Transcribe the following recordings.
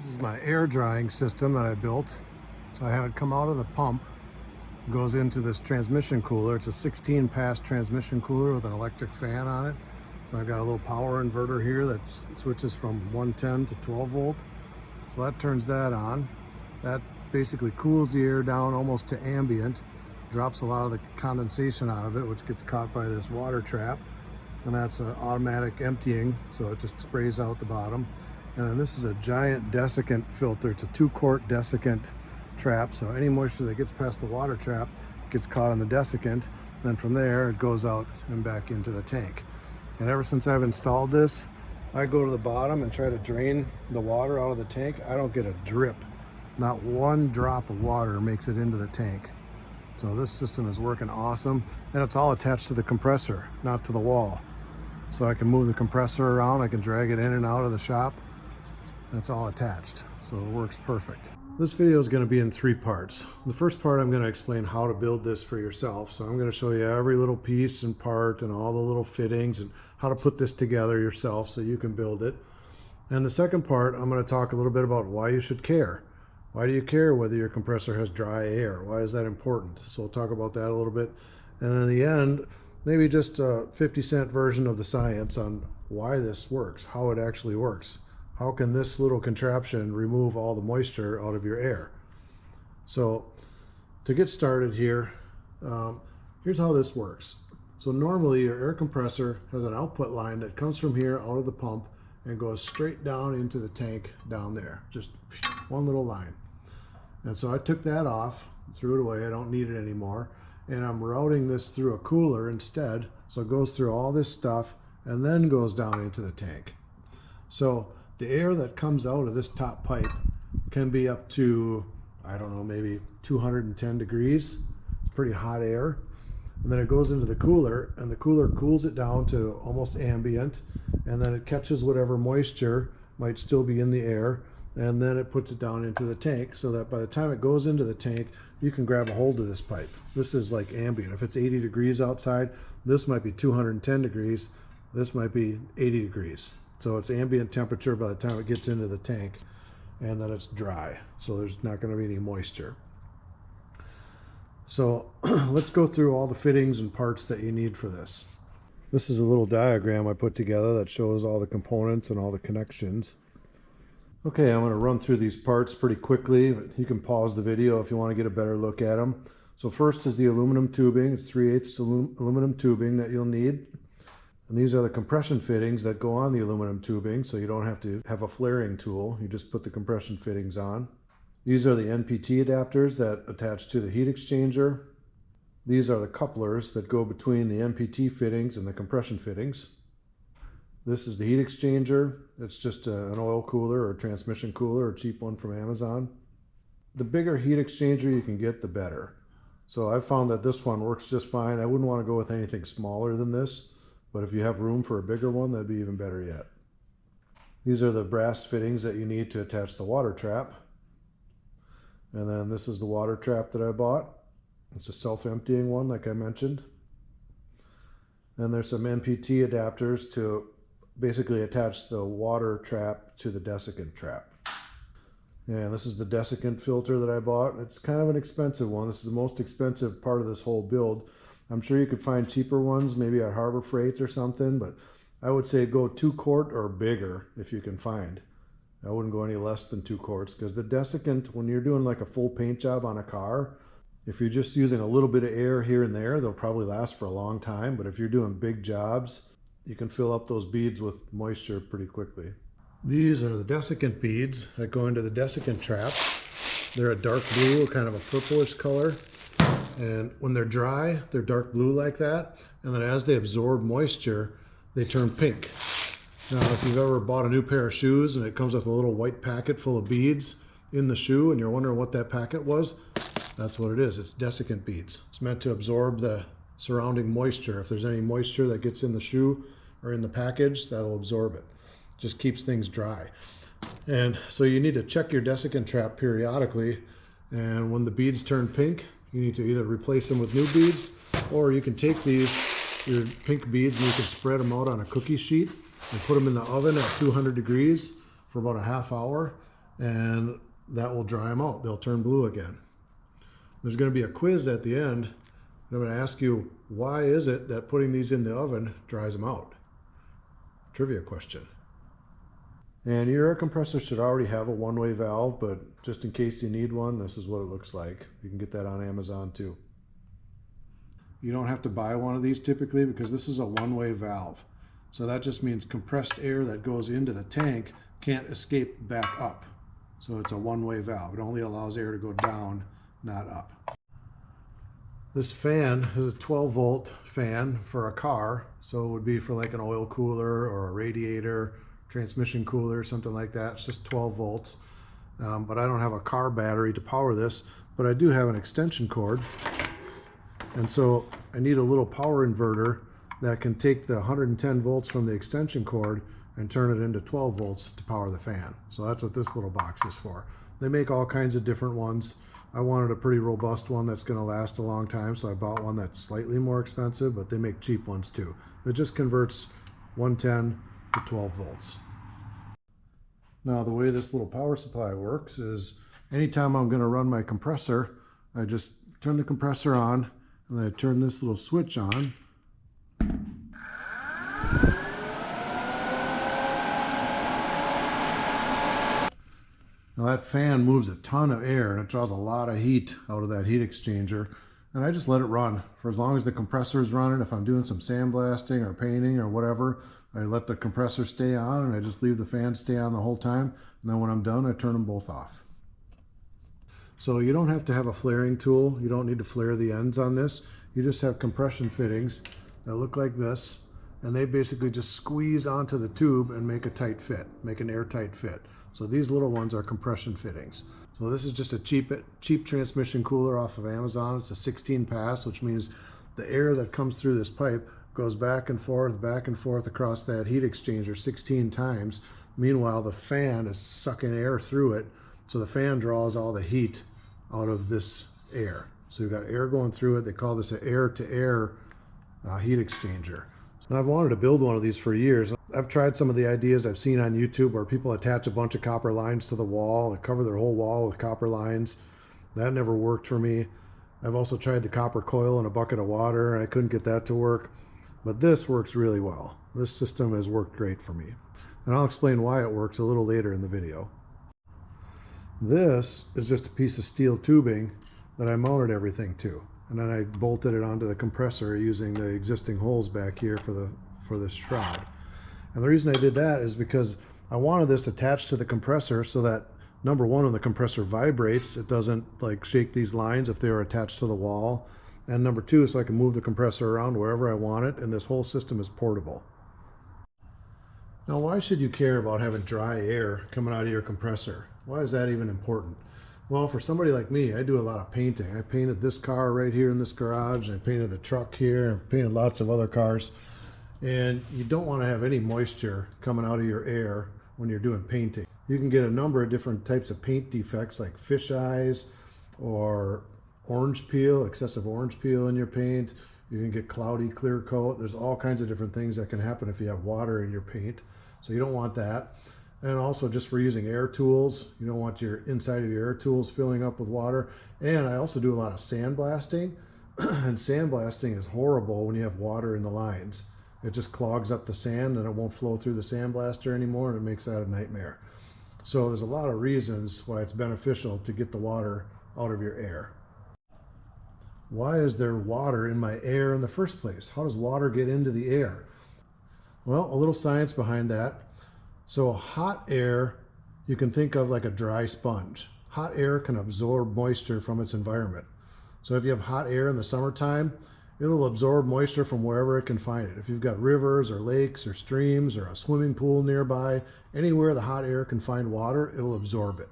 This is my air drying system that I built. So I have it come out of the pump, goes into this transmission cooler. It's a 16-pass transmission cooler with an electric fan on it. And I've got a little power inverter here that switches from 110 to 12 volt. So that turns that on. That basically cools the air down almost to ambient, drops a lot of the condensation out of it, which gets caught by this water trap. And that's an automatic emptying, so it just sprays out the bottom. And then this is a giant desiccant filter. It's a 2-quart desiccant trap, so any moisture that gets past the water trap gets caught in the desiccant. Then from there, it goes out and back into the tank. And ever since I've installed this, I go to the bottom and try to drain the water out of the tank. I don't get a drip. Not one drop of water makes it into the tank. So this system is working awesome. And it's all attached to the compressor, not to the wall. So I can move the compressor around, I can drag it in and out of the shop. It's all attached, so it works perfect. This video is going to be in 3 parts. The first part, I'm going to explain how to build this for yourself. So I'm going to show you every little piece and part and all the little fittings and how to put this together yourself so you can build it. And the second part, I'm going to talk a little bit about why you should care. Why do you care whether your compressor has dry air? Why is that important? So we'll talk about that a little bit. And then in the end, maybe just a 50-cent version of the science on why this works, how it actually works. How can this little contraption remove all the moisture out of your air? So to get started here, here's how this works. So normally your air compressor has an output line that comes from here out of the pump and goes straight down into the tank down there. Just one little line. And so I took that off, threw it away, I don't need it anymore. And I'm routing this through a cooler instead. So it goes through all this stuff and then goes down into the tank. So the air that comes out of this top pipe can be up to, I don't know, maybe 210 degrees. Pretty hot air. And then it goes into the cooler, and the cooler cools it down to almost ambient, and then it catches whatever moisture might still be in the air, and then it puts it down into the tank so that by the time it goes into the tank, you can grab a hold of this pipe. This is like ambient. If it's 80 degrees outside, this might be 210 degrees. This might be 80 degrees. So it's ambient temperature by the time it gets into the tank, and then it's dry. So there's not going to be any moisture. So let's go through all the fittings and parts that you need for this. This is a little diagram I put together that shows all the components and all the connections. Okay, I'm going to run through these parts pretty quickly, but you can pause the video if you want to get a better look at them. So first is the aluminum tubing. It's 3/8 aluminum tubing that you'll need. And these are the compression fittings that go on the aluminum tubing, so you don't have to have a flaring tool. You just put the compression fittings on. These are the NPT adapters that attach to the heat exchanger. These are the couplers that go between the NPT fittings and the compression fittings. This is the heat exchanger. It's just an oil cooler or transmission cooler, a cheap one from Amazon. The bigger heat exchanger you can get, the better. So I've found that this one works just fine. I wouldn't want to go with anything smaller than this. But if you have room for a bigger one, that'd be even better yet. These are the brass fittings that you need to attach the water trap. And then this is the water trap that I bought. It's a self-emptying one, like I mentioned. And there's some NPT adapters to basically attach the water trap to the desiccant trap. And this is the desiccant filter that I bought. It's kind of an expensive one. This is the most expensive part of this whole build. I'm sure you could find cheaper ones, maybe at Harbor Freight or something, but I would say go 2-quart or bigger if you can find. I wouldn't go any less than 2 quarts, because the desiccant, when you're doing like a full paint job on a car, if you're just using a little bit of air here and there, they'll probably last for a long time. But if you're doing big jobs, you can fill up those beads with moisture pretty quickly. These are the desiccant beads that go into the desiccant trap. They're a dark blue, kind of a purplish color. And when they're dry, they're dark blue like that. And then as they absorb moisture, they turn pink. Now, if you've ever bought a new pair of shoes and it comes with a little white packet full of beads in the shoe and you're wondering what that packet was, that's what it is. It's desiccant beads. It's meant to absorb the surrounding moisture. If there's any moisture that gets in the shoe or in the package, that'll absorb it. Just keeps things dry. And so you need to check your desiccant trap periodically. And when the beads turn pink, you need to either replace them with new beads, or you can take your pink beads and you can spread them out on a cookie sheet and put them in the oven at 200 degrees for about a half hour. and that will dry them out. They'll turn blue again. There's going to be a quiz at the end. I'm going to ask you, why is it that putting these in the oven dries them out? Trivia question. And your air compressor should already have a one-way valve, but just in case you need one, this is what it looks like. You can get that on Amazon too. You don't have to buy one of these typically because this is a one-way valve. So that just means compressed air that goes into the tank can't escape back up. So it's a one-way valve. It only allows air to go down, not up. This fan is a 12-volt fan for a car. So it would be for like an oil cooler or a radiator, transmission cooler, something like that. It's just 12 volts. But I don't have a car battery to power this, but I do have an extension cord. And so I need a little power inverter that can take the 110 volts from the extension cord and turn it into 12 volts to power the fan. So that's what this little box is for. They make all kinds of different ones. I wanted a pretty robust one that's going to last a long time, so I bought one that's slightly more expensive, but they make cheap ones too. It just converts 110 to 12 volts. Now the way this little power supply works is anytime I'm going to run my compressor, I just turn the compressor on and then I turn this little switch on. Now that fan moves a ton of air and it draws a lot of heat out of that heat exchanger, and I just let it run for as long as the compressor is running. If I'm doing some sandblasting or painting or whatever, I let the compressor stay on and I just leave the fan stay on the whole time, and then when I'm done I turn them both off. So you don't have to have a flaring tool. You don't need to flare the ends on this. You just have compression fittings that look like this, and they basically just squeeze onto the tube and make a tight fit, make an airtight fit. So these little ones are compression fittings. So this is just a cheap transmission cooler off of Amazon. It's a 16 pass, which means the air that comes through this pipe goes back and forth across that heat exchanger 16 times. Meanwhile, the fan is sucking air through it. So the fan draws all the heat out of this air. So you've got air going through it. They call this an air-to-air heat exchanger. And I've wanted to build one of these for years. I've tried some of the ideas I've seen on YouTube where people attach a bunch of copper lines to the wall and cover their whole wall with copper lines. That never worked for me. I've also tried the copper coil in a bucket of water and I couldn't get that to work. But this works really well. This system has worked great for me. And I'll explain why it works a little later in the video. This is just a piece of steel tubing that I mounted everything to. And then I bolted it onto the compressor using the existing holes back here for this shroud. And the reason I did that is because I wanted this attached to the compressor so that, number one, when the compressor vibrates, it doesn't like shake these lines if they are attached to the wall. And number two, so I can move the compressor around wherever I want it, and this whole system is portable. Now, why should you care about having dry air coming out of your compressor? Why is that even important? Well, for somebody like me, I do a lot of painting. I painted this car right here in this garage, and I painted the truck here, and painted lots of other cars. And you don't want to have any moisture coming out of your air when you're doing painting. You can get a number of different types of paint defects like fish eyes or orange peel, excessive orange peel in your paint. You can get cloudy clear coat. There's all kinds of different things that can happen if you have water in your paint. So you don't want that. And also just for using air tools, you don't want your inside of your air tools filling up with water. And I also do a lot of sandblasting. And sandblasting is horrible when you have water in the lines. It just clogs up the sand and it won't flow through the sandblaster anymore, and it makes that a nightmare. So there's a lot of reasons why it's beneficial to get the water out of your air. Why is there water in my air in the first place? How does water get into the air? Well, a little science behind that. So hot air, you can think of like a dry sponge. Hot air can absorb moisture from its environment. So if you have hot air in the summertime, it'll absorb moisture from wherever it can find it. If you've got rivers or lakes or streams or a swimming pool nearby, anywhere the hot air can find water, it'll absorb it.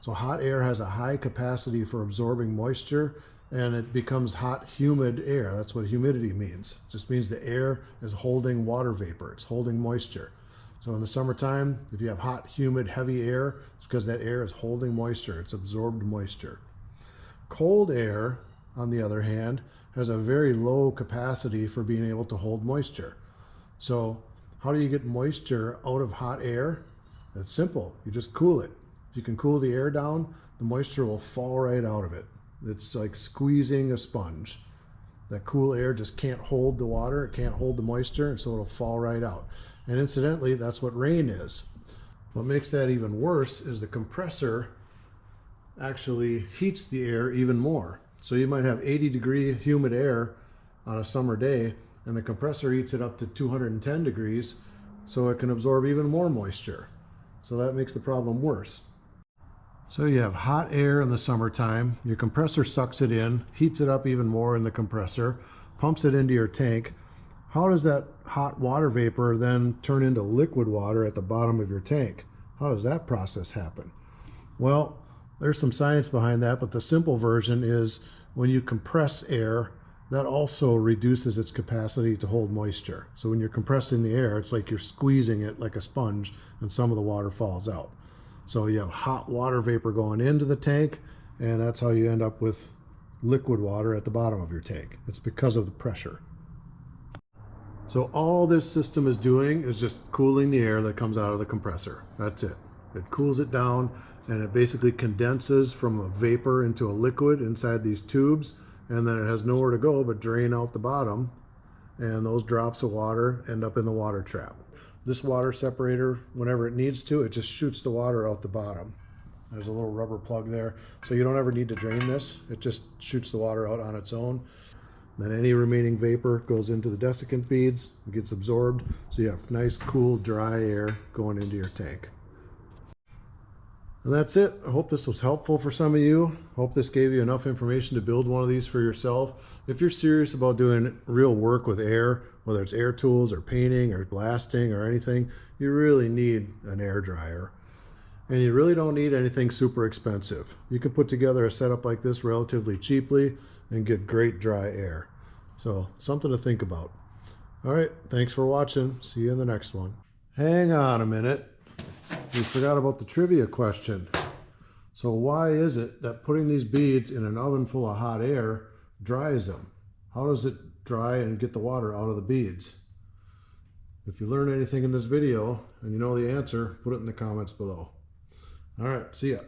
So hot air has a high capacity for absorbing moisture, and it becomes hot, humid air. That's what humidity means. It just means the air is holding water vapor. It's holding moisture. So in the summertime, if you have hot, humid, heavy air, it's because that air is holding moisture. It's absorbed moisture. Cold air, on the other hand, has a very low capacity for being able to hold moisture. So how do you get moisture out of hot air? It's simple. You just cool it. If you can cool the air down, the moisture will fall right out of it. It's like squeezing a sponge. That cool air just can't hold the water, it can't hold the moisture, and so it'll fall right out. And incidentally, that's what rain is. What makes that even worse is the compressor actually heats the air even more. So you might have 80-degree humid air on a summer day, and the compressor heats it up to 210 degrees, so it can absorb even more moisture. So that makes the problem worse. So you have hot air in the summertime, your compressor sucks it in, heats it up even more in the compressor, pumps it into your tank. How does that hot water vapor then turn into liquid water at the bottom of your tank? How does that process happen? Well, there's some science behind that, but the simple version is when you compress air, that also reduces its capacity to hold moisture. So when you're compressing the air, it's like you're squeezing it like a sponge, and some of the water falls out. So you have hot water vapor going into the tank, and that's how you end up with liquid water at the bottom of your tank. It's because of the pressure. So all this system is doing is just cooling the air that comes out of the compressor. That's it. It cools it down, and it basically condenses from a vapor into a liquid inside these tubes, and then it has nowhere to go but drain out the bottom, and those drops of water end up in the water trap. This water separator, whenever it needs to, it just shoots the water out the bottom. There's a little rubber plug there, so you don't ever need to drain this. It just shoots the water out on its own. Then any remaining vapor goes into the desiccant beads, it gets absorbed, so you have nice, cool, dry air going into your tank. And that's it. I hope this was helpful for some of you. Hope this gave you enough information to build one of these for yourself. If you're serious about doing real work with air, whether it's air tools or painting or blasting or anything, you really need an air dryer. And you really don't need anything super expensive. You can put together a setup like this relatively cheaply and get great dry air. So something to think about. All right, thanks for watching. See you in the next one. Hang on a minute. We forgot about the trivia question. So why is it that putting these beads in an oven full of hot air dries them? How does it dry and get the water out of the beads? If you learn anything in this video and you know the answer, put it in the comments below. All right, see ya.